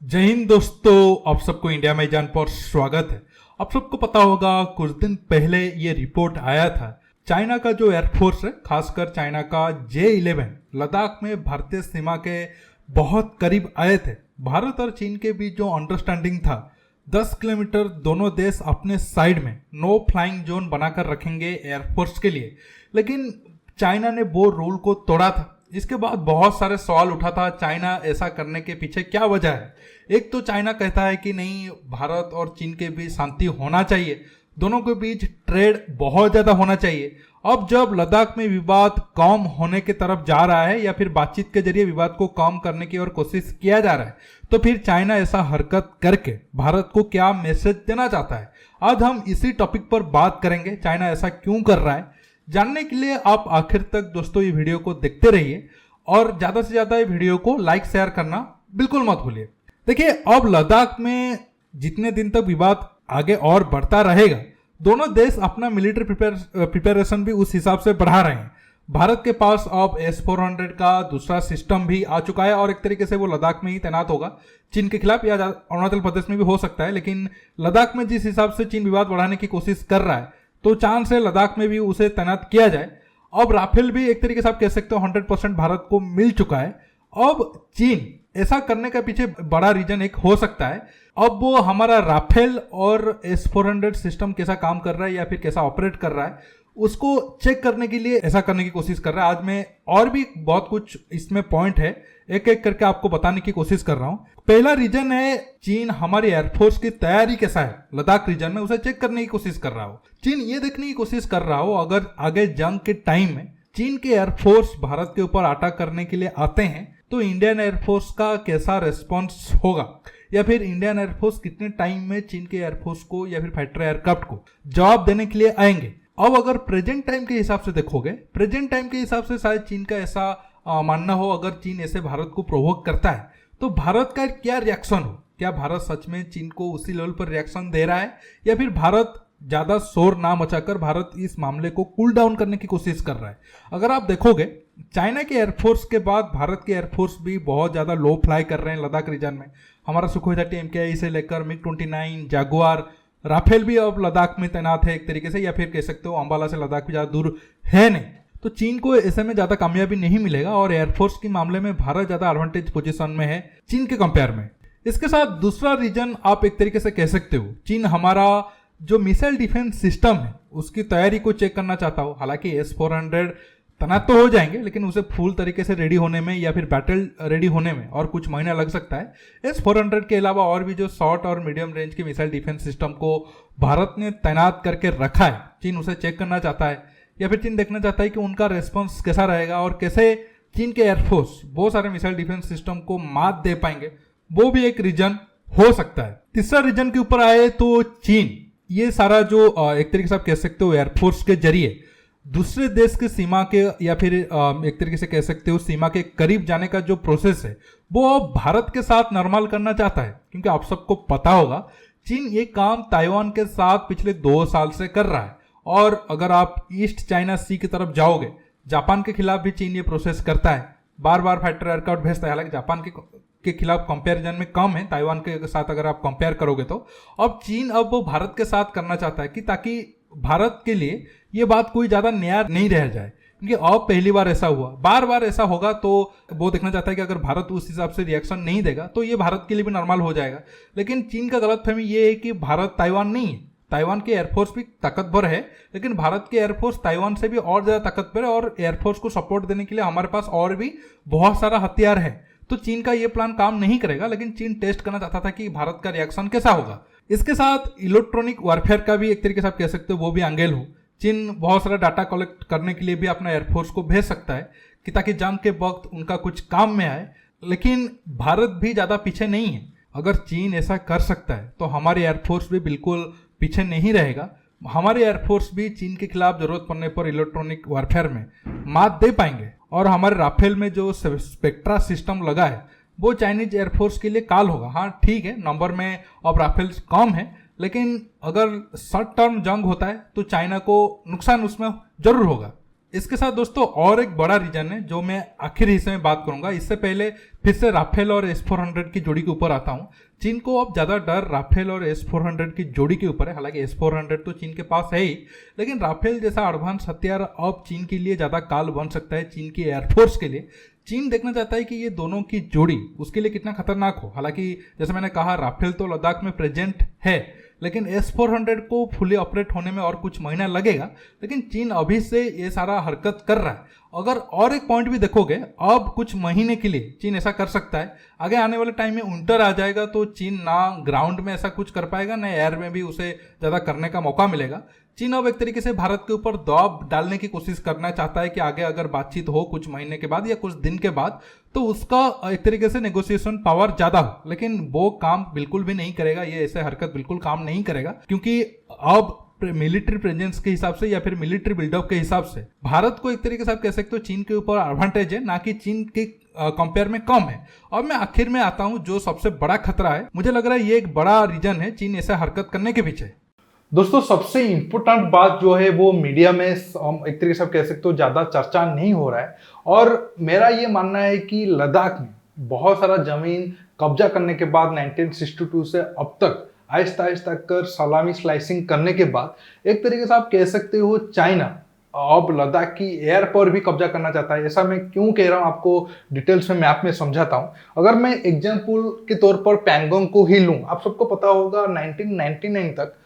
जय हिंद दोस्तों, आप सबको इंडिया में जान पर स्वागत है। आप सबको पता होगा कुछ दिन पहले ये रिपोर्ट आया था, चाइना का जो एयरफोर्स है, खासकर चाइना का J-11 लद्दाख में भारतीय सीमा के बहुत करीब आए थे। भारत और चीन के बीच जो अंडरस्टैंडिंग था 10 किलोमीटर दोनों देश अपने साइड में नो फ्लाइंग जोन बनाकर रखेंगे एयरफोर्स के लिए, लेकिन चाइना ने वो रूल को तोड़ा था। इसके बाद बहुत सारे सवाल उठा था, चाइना ऐसा करने के पीछे क्या वजह है। एक तो चाइना कहता है कि नहीं, भारत और चीन के बीच शांति होना चाहिए, दोनों के बीच ट्रेड बहुत ज्यादा होना चाहिए। अब जब लद्दाख में विवाद कम होने की तरफ जा रहा है या फिर बातचीत के जरिए विवाद को कम करने की ओर कोशिश किया जा रहा है, तो फिर चाइना ऐसा हरकत करके भारत को क्या मैसेज देना चाहता है। आज हम इसी टॉपिक पर बात करेंगे, चाइना ऐसा क्यों कर रहा है। जानने के लिए आप आखिर तक दोस्तों ये वीडियो को देखते रहिए और ज्यादा से ज्यादा ये वीडियो को लाइक शेयर करना बिल्कुल मत भूलिए। देखिए, अब लद्दाख में जितने दिन तक विवाद आगे और बढ़ता रहेगा, दोनों देश अपना मिलिट्री प्रिपरेशन भी उस हिसाब से बढ़ा रहे हैं। भारत के पास अब S-400 का दूसरा सिस्टम भी आ चुका है और एक तरीके से वो लद्दाख में ही तैनात होगा चीन के खिलाफ, या अरुणाचल प्रदेश में भी हो सकता है, लेकिन लद्दाख में जिस हिसाब से चीन विवाद बढ़ाने की कोशिश कर रहा है, तो चांस है लद्दाख में भी उसे तैनात किया जाए। अब राफेल भी एक तरीके से आप कह सकते हो 100% भारत को मिल चुका है। अब चीन ऐसा करने का पीछे बड़ा रीजन एक हो सकता है, अब वो हमारा राफेल और S-400 सिस्टम कैसा काम कर रहा है या फिर कैसा ऑपरेट कर रहा है उसको चेक करने के लिए ऐसा करने की कोशिश कर रहा है। आज मैं और भी बहुत कुछ इसमें पॉइंट है, एक एक करके आपको बताने की कोशिश कर रहा हूं। पहला रीजन है चीन हमारी एयरफोर्स की तैयारी कैसा है लद्दाख रीजन में, उसे चेक करने की कोशिश कर रहा हो। चीन ये देखने की कोशिश कर रहा हो अगर आगे जंग के टाइम में चीन के एयरफोर्स भारत के ऊपर अटैक करने के लिए आते हैं तो इंडियन एयरफोर्स का कैसा रेस्पॉन्स होगा, या फिर इंडियन एयरफोर्स कितने टाइम में चीन के एयरफोर्स को या फिर फाइटर एयरक्राफ्ट को जवाब देने के लिए आएंगे। अब अगर प्रेजेंट टाइम के हिसाब से देखोगे, प्रेजेंट टाइम के हिसाब से शायद चीन का ऐसा मानना हो, अगर चीन ऐसे भारत को प्रोवोक करता है तो भारत का क्या रिएक्शन हो। क्या भारत सच में चीन को उसी लेवल पर रिएक्शन दे रहा है, या फिर भारत ज्यादा शोर ना मचाकर भारत इस मामले को कूल डाउन करने की कोशिश कर रहा है। अगर आप देखोगे, चाइना के एयरफोर्स के बाद भारत के एयरफोर्स भी बहुत ज्यादा लो फ्लाई कर रहे हैं लद्दाख रीजन में। हमारा सुखोई 30 MKI से लेकर MiG-29, जागुआर, राफेल भी अब लद्दाख में तैनात है एक तरीके से, या फिर कह सकते हो अंबाला से लद्दाख भी ज्यादा दूर है नहीं। तो चीन को ऐसे में ज्यादा कामयाबी नहीं मिलेगा और एयरफोर्स के मामले में भारत ज्यादा एडवांटेज पोजीशन में है चीन के कंपेयर में। इसके साथ दूसरा रीजन आप एक तरीके से कह सकते हो, चीन हमारा जो मिसाइल डिफेंस सिस्टम है उसकी तैयारी को चेक करना चाहता हो। हालांकि S-400 तैनात तो हो जाएंगे, लेकिन उसे फुल तरीके से रेडी होने में या फिर बैटल रेडी होने में और कुछ महीना लग सकता है। S-400 के अलावा और भी जो शॉर्ट और मीडियम रेंज के मिसाइल डिफेंस सिस्टम को भारत ने तैनात करके रखा है, चीन उसे चेक करना चाहता है, या फिर चीन देखना चाहता है कि उनका रेस्पॉन्स कैसा रहेगा और कैसे चीन के एयरफोर्स बहुत सारे मिसाइल डिफेंस सिस्टम को मात दे पाएंगे। वो भी एक रीजन हो सकता है। तीसरा रीजन के ऊपर आए तो चीन ये सारा जो एक तरीके से आप कह सकते हो एयरफोर्स के जरिए दूसरे देश के सीमा के या फिर एक तरीके से कह सकते हो सीमा के करीब जाने का जो प्रोसेस है वो अब भारत के साथ नॉर्मल करना चाहता है। क्योंकि आप सबको पता होगा चीन ये काम ताइवान के साथ पिछले 2 साल से कर रहा है, और अगर आप ईस्ट चाइना सी की तरफ जाओगे, जापान के खिलाफ भी चीन ये प्रोसेस करता है, बार बार फाइटर एयरक्राफ्ट भेजता है। हालांकि जापान के खिलाफ कंपैरिजन में कम है, ताइवान के साथ अगर आप कंपेयर करोगे तो। अब चीन अब वो भारत के साथ करना चाहता है कि ताकि भारत के लिए ये बात कोई ज्यादा नया नहीं रह जाए, क्योंकि अब पहली बार ऐसा हुआ, बार बार ऐसा होगा तो वो देखना चाहता है कि अगर भारत उस हिसाब से रिएक्शन नहीं देगा तो ये भारत के लिए भी नॉर्मल हो जाएगा। लेकिन चीन का गलतफहमी ये है कि भारत ताइवान नहीं है, ताइवान के एयरफोर्स भी ताकतवर है, लेकिन भारत के एयरफोर्स ताइवान से भी और ज्यादा ताकतवर है, और एयरफोर्स को सपोर्ट देने के लिए हमारे पास और भी बहुत सारा हथियार है। तो चीन का ये प्लान काम नहीं करेगा, लेकिन चीन टेस्ट करना चाहता था कि भारत का रिएक्शन कैसा होगा। इसके साथ इलेक्ट्रॉनिक वारफेयर का भी एक तरीके से आप कह सकते हो वो भी एंगल हो। चीन बहुत सारा डाटा कलेक्ट करने के लिए भी अपना एयरफोर्स को भेज सकता है कि ताकि जंग के वक्त उनका कुछ काम में आए, लेकिन भारत भी ज्यादा पीछे नहीं है। अगर चीन ऐसा कर सकता है तो हमारे एयरफोर्स भी बिल्कुल पीछे नहीं रहेगा। हमारे एयरफोर्स भी चीन के खिलाफ जरूरत पड़ने पर इलेक्ट्रॉनिक वारफेयर में मात दे पाएंगे, और हमारे राफेल में जो स्पेक्ट्रा सिस्टम लगा है वो चाइनीज एयरफोर्स के लिए काल होगा। हाँ ठीक है, नंबर में अब राफेल कम है, लेकिन अगर शॉर्ट टर्म जंग होता है तो चाइना को नुकसान उसमें जरूर होगा। इसके साथ दोस्तों और एक बड़ा रीजन है जो मैं आखिरी हिस्से में बात करूंगा। इससे पहले फिर से राफेल और S-400 की जोड़ी के ऊपर आता हूं। चीन को अब ज़्यादा डर राफेल और S-400 की जोड़ी के ऊपर है। हालांकि S-400 तो चीन के पास है ही, लेकिन राफेल जैसा एडवांस हथियार अब चीन के लिए ज़्यादा काल बन सकता है, चीन की एयरफोर्स के लिए। चीन देखना चाहता है कि ये दोनों की जोड़ी उसके लिए कितना खतरनाक हो। हालांकि जैसे मैंने कहा, राफेल तो लद्दाख में प्रेजेंट है, लेकिन S-400 को फुली ऑपरेट होने में और कुछ महीना लगेगा। लेकिन चीन अभी से ये सारा हरकत कर रहा है। अगर और एक पॉइंट भी देखोगे, अब कुछ महीने के लिए चीन ऐसा कर सकता है। आगे आने वाले टाइम में विंटर आ जाएगा तो चीन ना ग्राउंड में ऐसा कुछ कर पाएगा, ना एयर में भी उसे ज़्यादा करने का मौका मिलेगा। चीन अब एक तरीके से भारत के ऊपर दबाव डालने की कोशिश करना चाहता है कि आगे अगर बातचीत हो कुछ महीने के बाद या कुछ दिन के बाद, तो उसका एक तरीके से नेगोशिएशन पावर ज़्यादा हो। लेकिन वो काम बिल्कुल भी नहीं करेगा, ये ऐसे हरकत बिल्कुल काम नहीं करेगा, क्योंकि अब मिलिट्री प्रेजेंस के हिसाब से या फिर मिलिट्री बिल्डअप के हिसाब से भारत को एक तरीके से आप कह सकते हो चीन के ऊपर एडवांटेज है, ना कि चीन के कंपेयर में कम है। और मैं आखिर में आता हूं, जो सबसे बड़ा खतरा है, मुझे लग रहा है ये एक बड़ा रीजन है चीन ऐसे हरकत करने के पीछे। दोस्तों, सबसे इंपॉर्टेंट बात जो है वो मीडिया में एक तरीके से आप कह सकते हो ज्यादा चर्चा नहीं हो रहा है। और मेरा ये मानना है कि लद्दाख में बहुत सारा जमीन कब्जा करने के बाद 1962 से अब तक आहिस्ता आहिस्ता कर सलामी स्लाइसिंग करने के बाद एक तरीके से आप कह सकते हो चाइना अब लद्दाख की एयर पर भी कब्जा करना चाहता है। ऐसा मैं क्यों कह रहा हूं, आपको डिटेल्स में मैप में समझाता हूं। अगर मैं एग्जाम्पल के तौर पर पैंगोंग को ही लूं, आप सबको पता होगा 1999 तक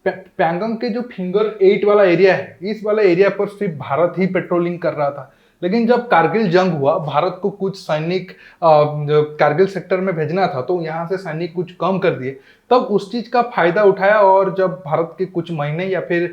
पैंगोंग के जो फिंगर 8 वाला एरिया है, इस वाला एरिया पर सिर्फ भारत ही पेट्रोलिंग कर रहा था। लेकिन जब कारगिल जंग हुआ, भारत को कुछ सैनिक कारगिल सेक्टर में भेजना था, तो यहाँ से सैनिक कुछ कम कर दिए। तब उस चीज का फायदा उठाया और जब भारत के कुछ महीने या फिर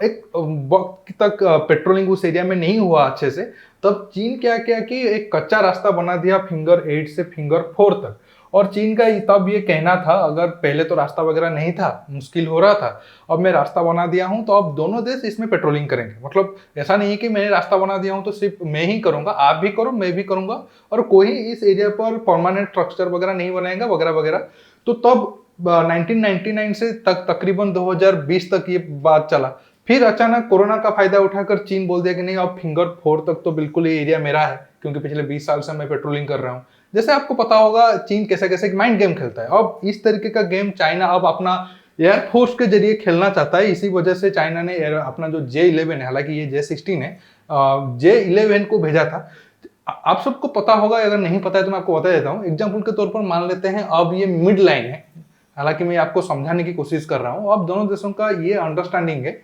एक वक्त तक पेट्रोलिंग उस एरिया में नहीं हुआ अच्छे से, तब चीन क्या किया कि एक कच्चा रास्ता बना दिया फिंगर 8 से फिंगर 4 तक। और चीन का तब ये कहना था, अगर पहले तो रास्ता वगैरह नहीं था, मुश्किल हो रहा था, अब मैं रास्ता बना दिया हूं तो अब दोनों देश इसमें पेट्रोलिंग करेंगे। मतलब ऐसा नहीं है कि मैंने रास्ता बना दिया हूं तो सिर्फ मैं ही करूंगा, आप भी करो, मैं भी करूंगा, और कोई इस एरिया पर परमानेंट स्ट्रक्चर वगैरह नहीं बनाएगा वगैरह वगैरह। तो तब 1999 से तकरीबन 2020 तक ये बात चला। फिर अचानक कोरोना का फायदा उठाकर चीन बोल दिया कि नहीं, अब फिंगर 4 तक तो बिल्कुल ये एरिया मेरा है, क्योंकि पिछले 20 साल से मैं पेट्रोलिंग कर रहा हूँ। जैसे आपको पता होगा चीन कैसे कैसे माइंड गेम खेलता है। अब इस तरीके का गेम चाइना अब अपना एयरफोर्स के जरिए खेलना चाहता है। इसी वजह से चाइना ने अपना जो J-11 है, हालांकि ये J-16 है, J-11 को भेजा था। आप सबको पता होगा, अगर नहीं पता है तो मैं आपको बता देता हूँ। एग्जाम्पल के तौर पर मान लेते हैं अब ये मिड लाइन है, हालांकि मैं आपको समझाने की कोशिश कर रहा हूँ। अब दोनों देशों का ये अंडरस्टैंडिंग है,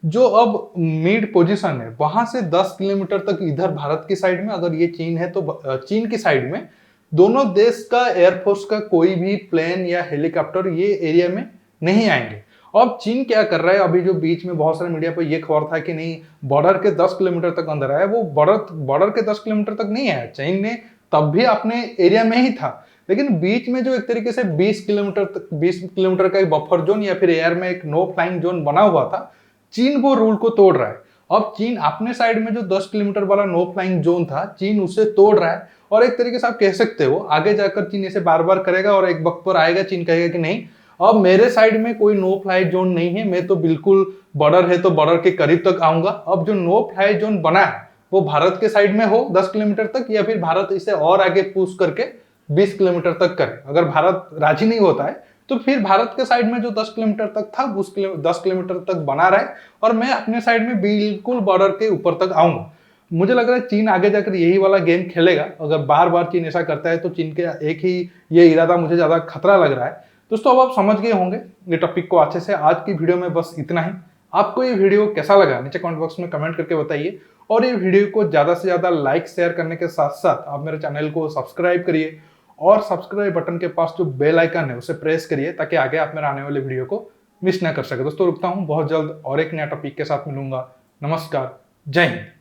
जो अब मिड पोजीशन है वहां से 10 किलोमीटर तक इधर भारत की साइड में, अगर ये चीन है तो चीन की साइड में, दोनों देश का एयरफोर्स का कोई भी प्लेन या हेलीकॉप्टर ये एरिया में नहीं आएंगे। अब चीन क्या कर रहा है, अभी जो बीच में बहुत सारे मीडिया पर यह खबर था कि नहीं बॉर्डर के 10 किलोमीटर तक अंदर आया, वो बॉर्डर के 10 किलोमीटर तक नहीं आया। चीन ने तब भी अपने एरिया में ही था, लेकिन बीच में जो एक तरीके से 20 किलोमीटर का एक बफर जोन या फिर एयर में एक नो फ्लाइंग जोन बना हुआ था, चीन वो रूल को तोड़ रहा है। अब चीन अपने साइड में जो 10 किलोमीटर वाला नो फ्लाइंग जोन था, चीन उसे तोड़ रहा है। और एक तरीके से आप कह सकते हो आगे जाकर चीन इसे बार बार करेगा और एक वक्त पर आएगा चीन कहेगा कि नहीं, अब मेरे साइड में कोई नो फ्लाई जोन नहीं है, मैं तो बिल्कुल बॉर्डर है तो बॉर्डर के करीब तक आऊंगा। अब जो नो फ्लाई जोन बना है वो भारत के साइड में हो 10 किलोमीटर तक, या फिर भारत इसे और आगे पुश करके 20 किलोमीटर तक करे। अगर भारत राजी नहीं होता है तो फिर भारत के साइड में जो 10 किलोमीटर तक था उस 10 किलोमीटर तक बना रहे और मैं अपने साइड में बिल्कुल बॉर्डर के ऊपर तक आऊंगा। मुझे लग रहा है चीन आगे जाकर यही वाला गेम खेलेगा। अगर बार बार चीन ऐसा करता है तो चीन के एक ही ये इरादा मुझे ज्यादा खतरा लग रहा है। दोस्तों, अब आप समझ गए होंगे ये टॉपिक को अच्छे से। आज की वीडियो में बस इतना ही। आपको ये वीडियो कैसा लगा नीचे कमेंट बॉक्स में कमेंट करके बताइए, और ये वीडियो को ज्यादा से ज्यादा लाइक शेयर करने के साथ साथ आप मेरे चैनल को सब्सक्राइब करिए, और सब्सक्राइब बटन के पास जो बेल आइकन है उसे प्रेस करिए ताकि आगे आप मेरे आने वाले वीडियो को मिस ना कर सके। दोस्तों, रुकता हूं, बहुत जल्द और एक नया टॉपिक के साथ मिलूंगा। नमस्कार, जय हिंद।